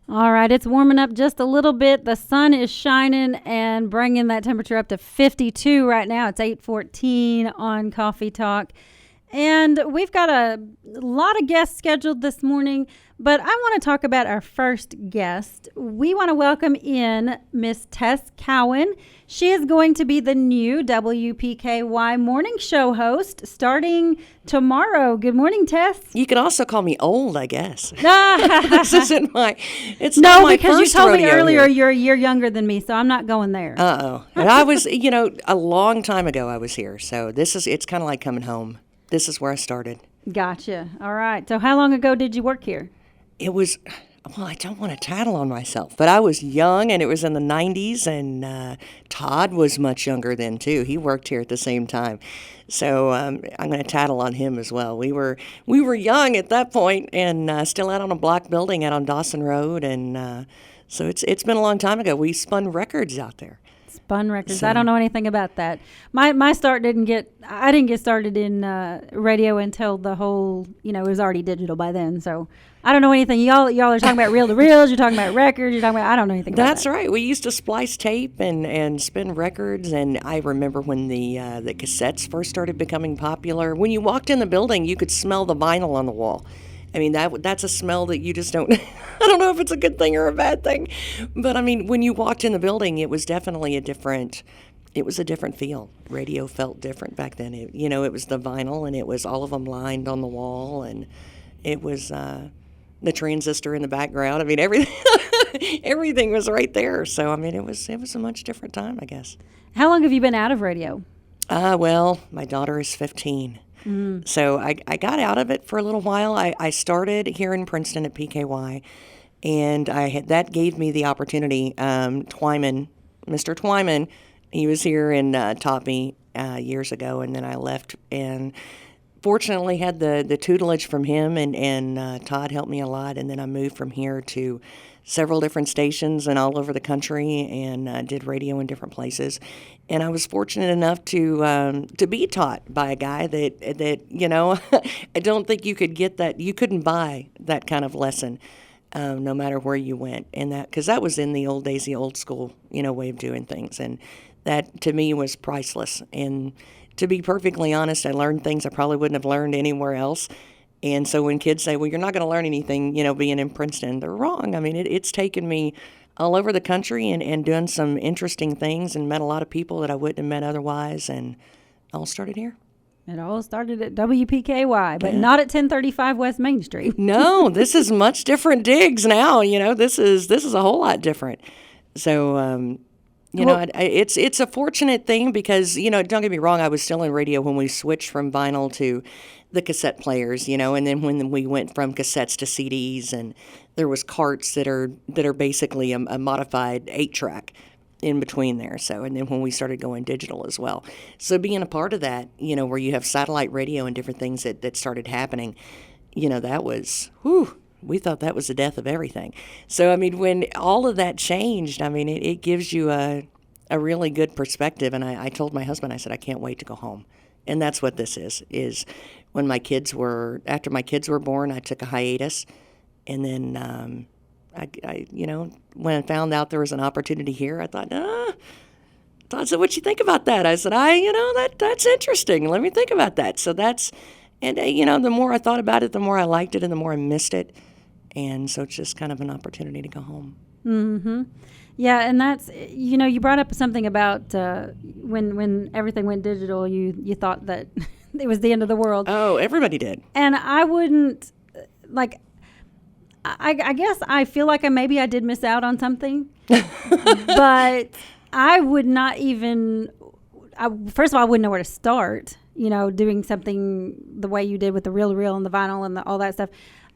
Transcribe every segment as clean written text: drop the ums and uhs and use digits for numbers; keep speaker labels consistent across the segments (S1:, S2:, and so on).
S1: All right, it's warming up just a little bit. The sun is shining and bringing that temperature up to 52 right now. It's 8:14 on Coffee Talk. And we've got a lot of guests scheduled this morning, but I want to talk about our first guest. We want to welcome in Miss Tess Cowan. She is going to be the new WPKY morning show host starting tomorrow. Good morning, Tess.
S2: You could also call me old, I guess.
S1: This
S2: isn't my. It's
S1: no,
S2: not my
S1: because you
S2: first
S1: told me
S2: rodeo
S1: earlier
S2: here.
S1: you're a year younger than me, so I'm not going there.
S2: And I was, a long time ago I was here, so it's kind of like coming home. This is where I started.
S1: Gotcha. All right. So how long ago did you work here?
S2: It was, well, I don't want to tattle on myself, but I was young, and it was in the 90s, and Todd was much younger then, too. He worked here at the same time. So I'm going to tattle on him as well. We were young at that point, and still out on a block building out on Dawson Road, and so it's been a long time ago. We spun records out there.
S1: Spun records. So, I don't know anything about that. My start I didn't get started in radio until the whole, it was already digital by then. So I don't know anything. Y'all are talking about reel to reels. You're talking about records. You're talking about, I don't know anything about that.
S2: That's right. We used to splice tape and spin records. And I remember when the cassettes first started becoming popular. When you walked in the building, you could smell the vinyl on the wall. I mean, that's a smell that you just don't, I don't know if it's a good thing or a bad thing. But I mean, when you walked in the building, it was definitely a different feel. Radio felt different back then. It was the vinyl, and it was all of them lined on the wall, and it was the transistor in the background. I mean, everything was right there. So, I mean, it was a much different time, I guess.
S1: How long have you been out of radio?
S2: Well, my daughter is 15. So I got out of it for a little while. I started here in Princeton at PKY, and that gave me the opportunity. Mr. Twyman, he was here and taught me years ago, and then I left and fortunately had the tutelage from him, and Todd helped me a lot, and then I moved from here to several different stations and all over the country, and did radio in different places. And I was fortunate enough to be taught by a guy that I don't think you could get that. You couldn't buy that kind of lesson, no matter where you went. And because that was in the old days, the old school, way of doing things. And that to me was priceless. And to be perfectly honest, I learned things I probably wouldn't have learned anywhere else. And so when kids say, well, you're not going to learn anything, being in Princeton, they're wrong. I mean, it's taken me all over the country and doing some interesting things and met a lot of people that I wouldn't have met otherwise, and all started here.
S1: It all started at WPKY, but not at 1035 West Main Street.
S2: No, this is much different digs now. This is a whole lot different. So, it's a fortunate thing because, don't get me wrong, I was still in radio when we switched from vinyl to the cassette players, and then when we went from cassettes to CDs, and there was carts that are basically a modified 8-track in between there. So, and then when we started going digital as well. So being a part of that, where you have satellite radio and different things that started happening, that was, we thought that was the death of everything. So, I mean, when all of that changed, I mean, it gives you a really good perspective. And I told my husband, I said, I can't wait to go home. And that's what this is when after my kids were born, I took a hiatus. And then, when I found out there was an opportunity here, I thought, Todd said, what you think about that? I said, that's interesting. Let me think about that. So the more I thought about it, the more I liked it and the more I missed it. And so it's just kind of an opportunity to go home.
S1: Mm-hmm. Yeah, and that's, you brought up something about when everything went digital, you thought that it was the end of the world.
S2: Oh, everybody did.
S1: And I wouldn't, I guess I feel like maybe I did miss out on something. But I would not even, first of all, I wouldn't know where to start, doing something the way you did with the reel-to-reel and the vinyl and all that stuff.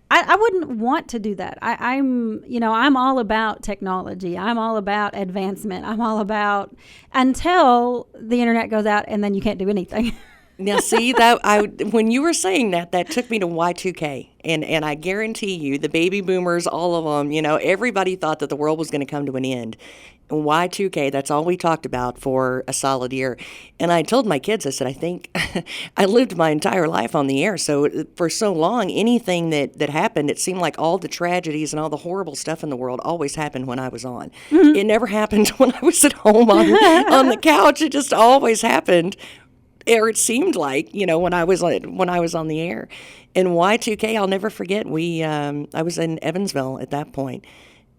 S1: I wouldn't want to do that. I'm all about technology. I'm all about advancement. I'm all about until the internet goes out and then you can't do anything.
S2: Now, see when you were saying that, that took me to Y2K, and I guarantee you, the baby boomers, all of them, everybody thought that the world was going to come to an end. And Y2K, that's all we talked about for a solid year. And I told my kids, I said, I think I lived my entire life on the air, so for so long, anything that happened, it seemed like all the tragedies and all the horrible stuff in the world always happened when I was on. It never happened when I was at home on the couch. It just always happened. Or it seemed like, when I was on the air. And Y2K, I'll never forget. I was in Evansville at that point,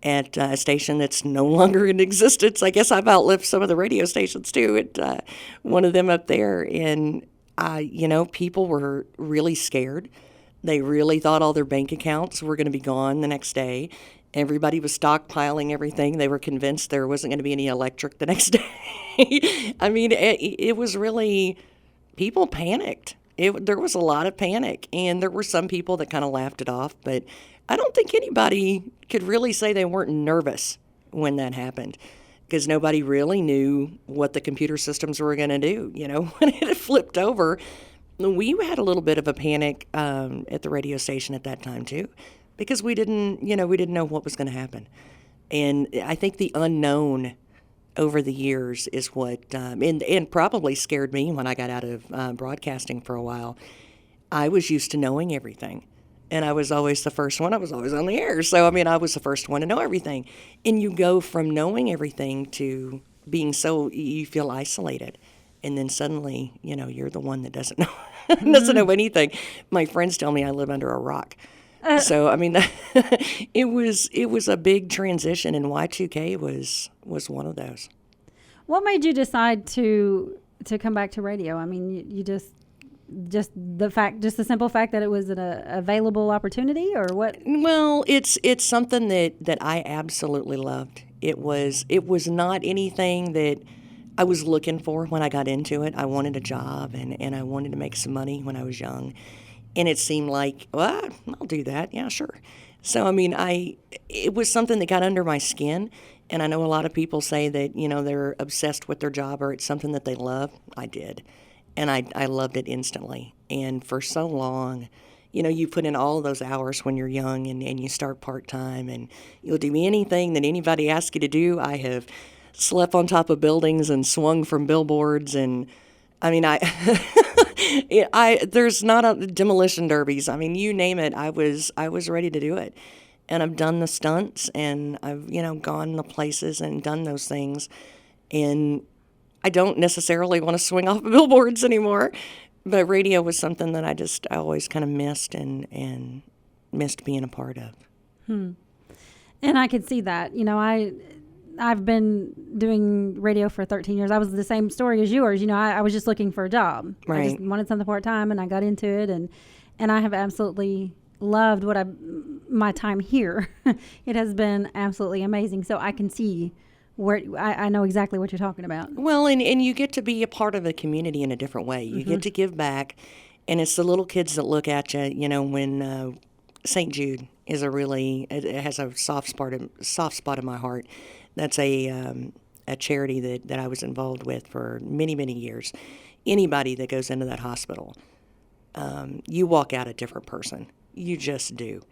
S2: at a station that's no longer in existence. I guess I've outlived some of the radio stations too. At one of them up there, and people were really scared. They really thought all their bank accounts were going to be gone the next day. Everybody was stockpiling everything. They were convinced there wasn't going to be any electric the next day. I mean, it was really. People panicked. There was a lot of panic, and there were some people that kind of laughed it off, but I don't think anybody could really say they weren't nervous when that happened, because nobody really knew what the computer systems were going to do. When it flipped over, we had a little bit of a panic at the radio station at that time too, because we didn't know what was going to happen. And I think the unknown over the years is what, and probably scared me when I got out of broadcasting for a while. I was used to knowing everything, and I was always the first one. I was always on the air. So, I was the first one to know everything. And you go from knowing everything to being you feel isolated. And then suddenly, you're the one that doesn't know, doesn't know anything. My friends tell me I live under a rock. So, it was a big transition, and Y2K was one of those.
S1: What made you decide to come back to radio? You just the simple fact that it was an available opportunity, or what?
S2: Well, it's something that I absolutely loved. It was not anything that I was looking for when I got into it. I wanted a job, and I wanted to make some money when I was young. And it seemed like, well, I'll do that. Yeah, sure. So, it was something that got under my skin. And I know a lot of people say that, they're obsessed with their job or it's something that they love. I did. And I loved it instantly. And for so long, you put in all of those hours when you're young, and you start part-time, and you'll do anything that anybody asks you to do. I have slept on top of buildings and swung from billboards, and there's not a demolition derbies. You name it, I was ready to do it. And I've done the stunts, and I've, gone the places and done those things. And I don't necessarily want to swing off of billboards anymore, but radio was something that I always kind of missed and missed being a part of.
S1: And I could see that. I've been doing radio for 13 years. I was the same story as yours. I was just looking for a job.
S2: Right.
S1: I just wanted something part-time, and I got into it, and I have absolutely loved my time here. It has been absolutely amazing. So I can see where I know exactly what you're talking about.
S2: Well, and you get to be a part of a community in a different way. You get to give back, and it's the little kids that look at you, when St. Jude is it has a soft spot in my heart. That's a charity that I was involved with for many, many years. Anybody that goes into that hospital, you walk out a different person. You just do.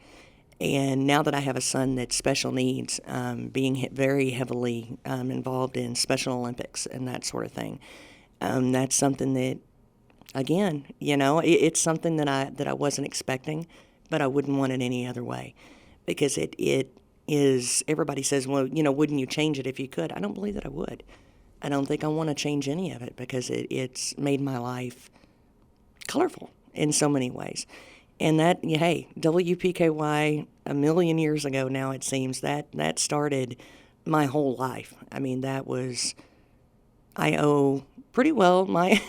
S2: And now that I have a son that's special needs, being very heavily involved in Special Olympics and that sort of thing, that's something that, again, it's something that I wasn't expecting, but I wouldn't want it any other way, because it is, everybody says, well, wouldn't you change it if you could? I don't believe that I would. I don't think I want to change any of it, because it's made my life colorful in so many ways. And that, hey, WPKY, a million years ago now, it seems, that started my whole life. I owe pretty well my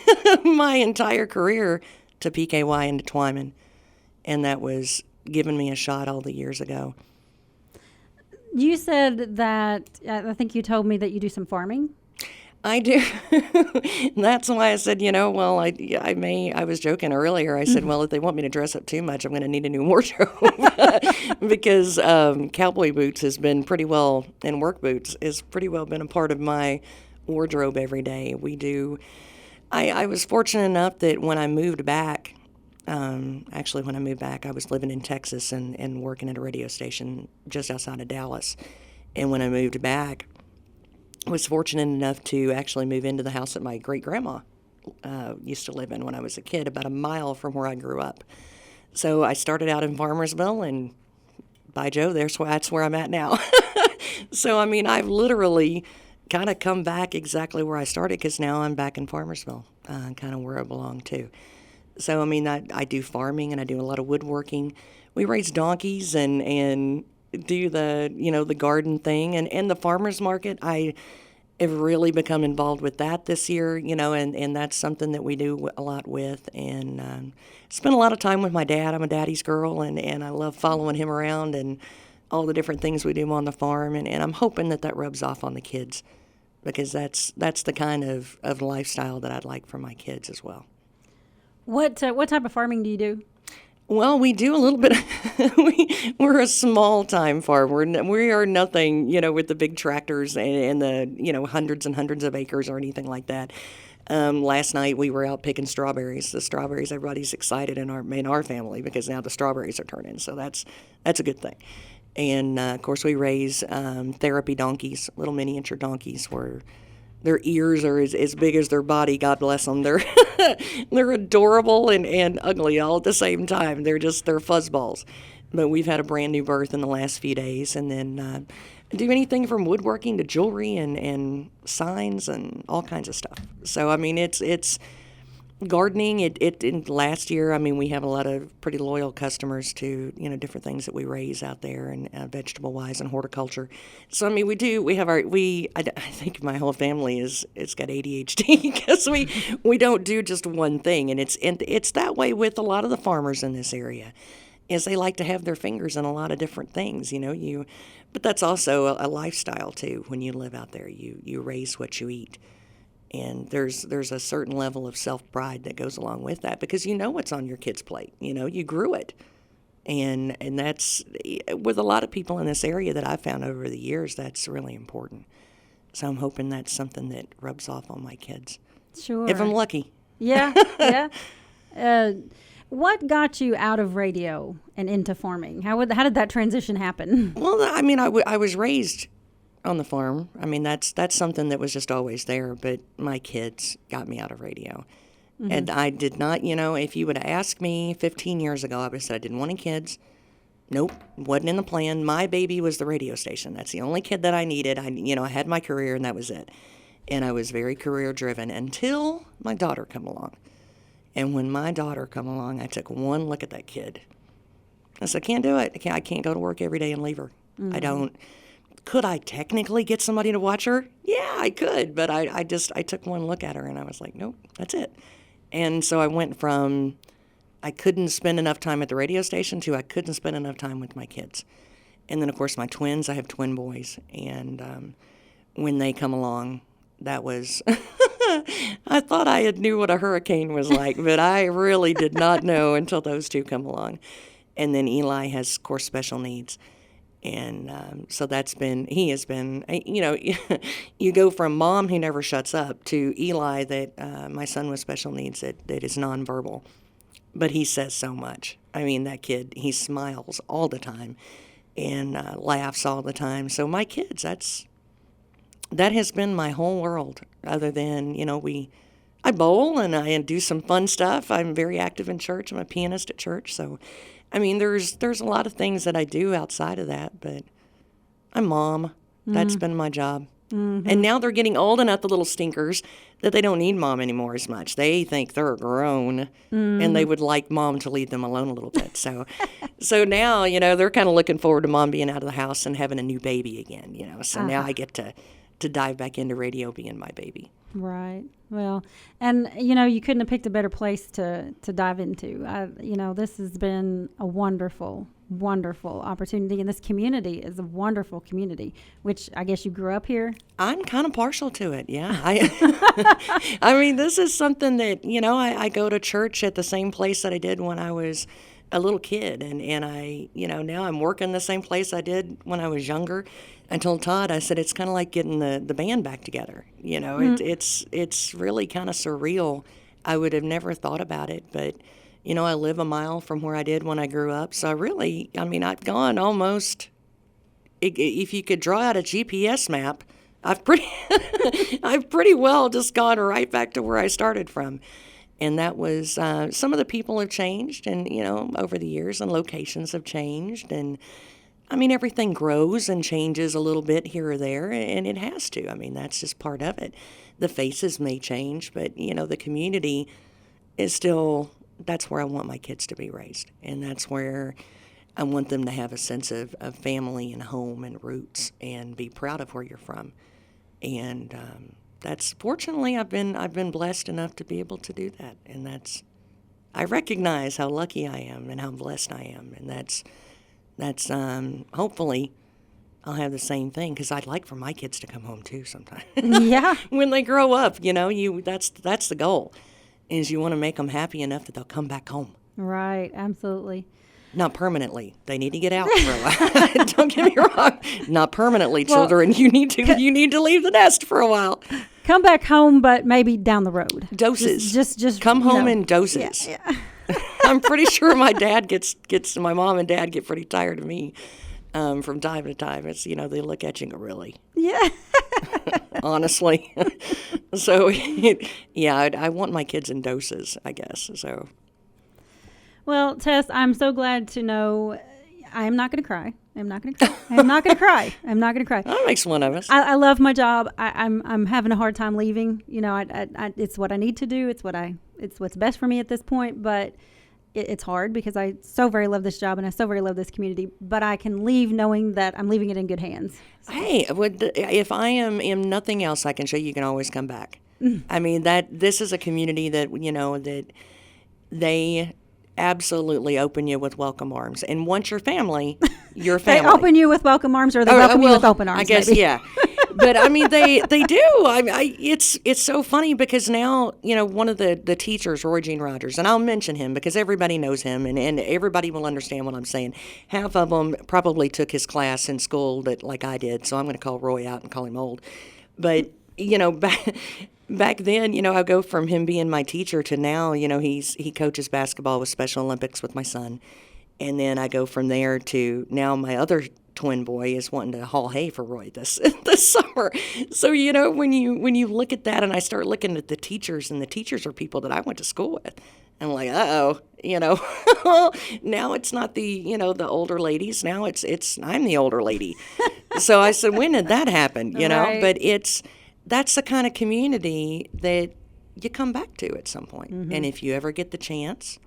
S2: my entire career to PKY and to Twyman. And that was given me a shot all the years ago.
S1: You said that, I think you told me that you do some farming.
S2: I do. That's why I said, well, I was joking earlier. I said, well, if they want me to dress up too much, I'm going to need a new wardrobe. Because cowboy boots has been pretty well, and work boots has pretty well been a part of my wardrobe every day. We do I was fortunate enough that when I moved back, actually, when I moved back, I was living in Texas and working at a radio station just outside of Dallas. And when I moved back, I was fortunate enough to actually move into the house that my great grandma used to live in when I was a kid, about a mile from where I grew up. So I started out in Farmersville, and by Joe, that's where I'm at now. So, I mean, I've literally kind of come back exactly where I started, because now I'm back in Farmersville, kind of where I belong to. So, I mean, I do farming, and I do a lot of woodworking. We raise donkeys and do the garden thing, and the farmers market. I have really become involved with that this year, and that's something that we do a lot with, and spend a lot of time with my dad. I'm a daddy's girl, and I love following him around and all the different things we do on the farm, and I'm hoping that rubs off on the kids, because that's the kind of lifestyle that I'd like for my kids as well.
S1: What type of farming do you do?
S2: Well, we do a little bit. We're a small time farm. We are nothing, with the big tractors and the, hundreds and hundreds of acres or anything like that. Last night we were out picking strawberries. The strawberries, everybody's excited in our family, because now the strawberries are turning. So that's a good thing. And of course we raise therapy donkeys, little miniature donkeys, where their ears are as big as their body. God bless them. They're adorable and ugly all at the same time. They're fuzzballs. But we've had a brand new birth in the last few days, and then do anything from woodworking to jewelry and signs and all kinds of stuff. So I mean, it's gardening. In last year, I mean, we have a lot of pretty loyal customers to different things that we raise out there, and vegetable wise and horticulture. So I mean, I think my whole family it's got ADHD, because we don't do just one thing, and it's that way with a lot of the farmers in this area, is they like to have their fingers in a lot of different things. But that's also a lifestyle too. When you live out there, you raise what you eat. And there's a certain level of self-pride that goes along with that, because what's on your kid's plate. You grew it. And that's, with a lot of people in this area that I've found over the years, that's really important. So I'm hoping that's something that rubs off on my kids.
S1: Sure.
S2: If I'm lucky.
S1: Yeah, yeah. What got you out of radio and into farming? How did that transition happen?
S2: Well, I mean, I was raised on the farm. I mean, that's something that was just always there, but my kids got me out of radio. Mm-hmm. And I did not, if you would have asked me 15 years ago, I would have said I didn't want any kids. Nope, wasn't in the plan. My baby was the radio station. That's the only kid that I needed. I had my career, and that was it. And I was very career driven until my daughter come along. And when my daughter come along, I took one look at that kid. I said, I can't do it. I can't go to work every day and leave her. Mm-hmm. I don't. Could I technically get somebody to watch her? Yeah, I could, but I took one look at her, and I was like, nope, that's it. And so I went from I couldn't spend enough time at the radio station to I couldn't spend enough time with my kids. And then, of course, my twins, I have twin boys, and when they come along, that was, I thought I had knew what a hurricane was like, but I really did not know until those two come along. And then Eli has, of course, special needs. And so he has been, you go from mom who never shuts up to Eli that my son with special needs that is nonverbal. But he says so much. I mean, that kid, he smiles all the time and laughs all the time. So my kids, that has been my whole world, other than, I bowl and I do some fun stuff. I'm very active in church. I'm a pianist at church, so I mean, there's a lot of things that I do outside of that, but I'm mom. Mm-hmm. That's been my job. Mm-hmm. And now they're getting old enough, the little stinkers, that they don't need mom anymore as much. They think they're grown, and they would like mom to leave them alone a little bit. So now, they're kind of looking forward to mom being out of the house and having a new baby again, So now I get to dive back into radio being my baby.
S1: Right. Well, and, you couldn't have picked a better place to dive into. This has been a wonderful, wonderful opportunity. And this community is a wonderful community, which I guess you grew up here.
S2: I'm kind of partial to it, yeah. I mean, this is something that, I go to church at the same place that I did when I was a little kid, and I, now I'm working the same place I did when I was younger. I told Todd, I said, it's kind of like getting the band back together. It's really kind of surreal. I would have never thought about it, but I live a mile from where I did when I grew up. So I've gone almost, if you could draw out a GPS map, I've pretty well just gone right back to where I started from. And that was, some of the people have changed and, over the years, and locations have changed. And everything grows and changes a little bit here or there, and it has to. That's just part of it. The faces may change, but, the community is still, that's where I want my kids to be raised. And that's where I want them to have a sense of family and home and roots and be proud of where you're from. And that's, fortunately, I've been blessed enough to be able to do that. And I recognize how lucky I am and how blessed I am. And that's hopefully I'll have the same thing, because I'd like for my kids to come home too sometime.
S1: Yeah.
S2: When they grow up, that's the goal, is you want to make them happy enough that they'll come back home.
S1: Right. Absolutely.
S2: Not permanently. They need to get out for a while. Don't get me wrong. Not permanently, children. You need to leave the nest for a while.
S1: Come back home, but maybe down the road.
S2: Doses.
S1: Just
S2: come home in doses.
S1: Yeah.
S2: I'm pretty sure my mom and dad get pretty tired of me from time to time. It's, they look at you and go, really?
S1: Yeah.
S2: Honestly. So, yeah, I want my kids in doses, I guess. So.
S1: Well, Tess, I'm so glad to know I'm not going to cry. I'm not going to cry. I'm not going to cry. I'm not going to cry.
S2: That makes one of us.
S1: I love my job. I'm having a hard time leaving. It's what I need to do. It's what's best for me at this point. But it's hard because I so very love this job and I so very love this community. But I can leave knowing that I'm leaving it in good hands. So.
S2: Hey, if I am in nothing else, I can show you can always come back. This is a community that that they absolutely open you with welcome arms. And once you're family, you're family.
S1: They open you with welcome arms, or they welcome you with open arms,
S2: I guess,
S1: maybe.
S2: Yeah. But, they do. It's so funny because now, one of the teachers, Roy Gene Rogers, and I'll mention him because everybody knows him and everybody will understand what I'm saying. Half of them probably took his class in school like I did, so I'm going to call Roy out and call him old. But, back then, I go from him being my teacher to now, he coaches basketball with Special Olympics with my son. And then I go from there to now my other twin boy is wanting to haul hay for Roy this summer. So, when you look at that and I start looking at the teachers, and the teachers are people that I went to school with, I'm like, uh-oh, now it's not the, the older ladies. Now it's I'm the older lady. So I said, when did that happen?
S1: Right.
S2: But that's the kind of community that you come back to at some point. Mm-hmm. And if you ever get the chance,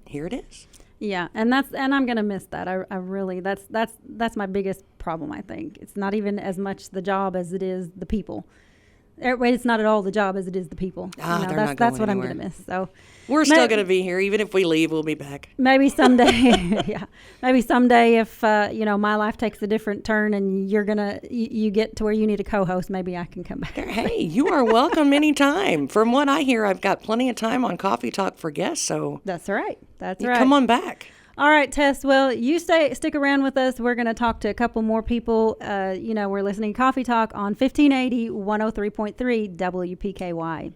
S2: here it is.
S1: Yeah, and I'm gonna miss that. I really that's my biggest problem. I think it's not even as much the job as it is the people. It's not at all the job as it is the people.
S2: They're not going
S1: that's what
S2: anywhere.
S1: I'm gonna miss. So
S2: we're still gonna be here, even if we leave. We'll be back.
S1: Maybe someday, yeah. Maybe someday, if my life takes a different turn and you get to where you need a co-host, maybe I can come back.
S2: Hey, you are welcome anytime. From what I hear, I've got plenty of time on Coffee Talk for guests. So
S1: that's right. That's right.
S2: Come on back.
S1: All right, Tess. Well, you stick around with us. We're going to talk to a couple more people. We're listening to Coffee Talk on 1580 103.3 WPKY.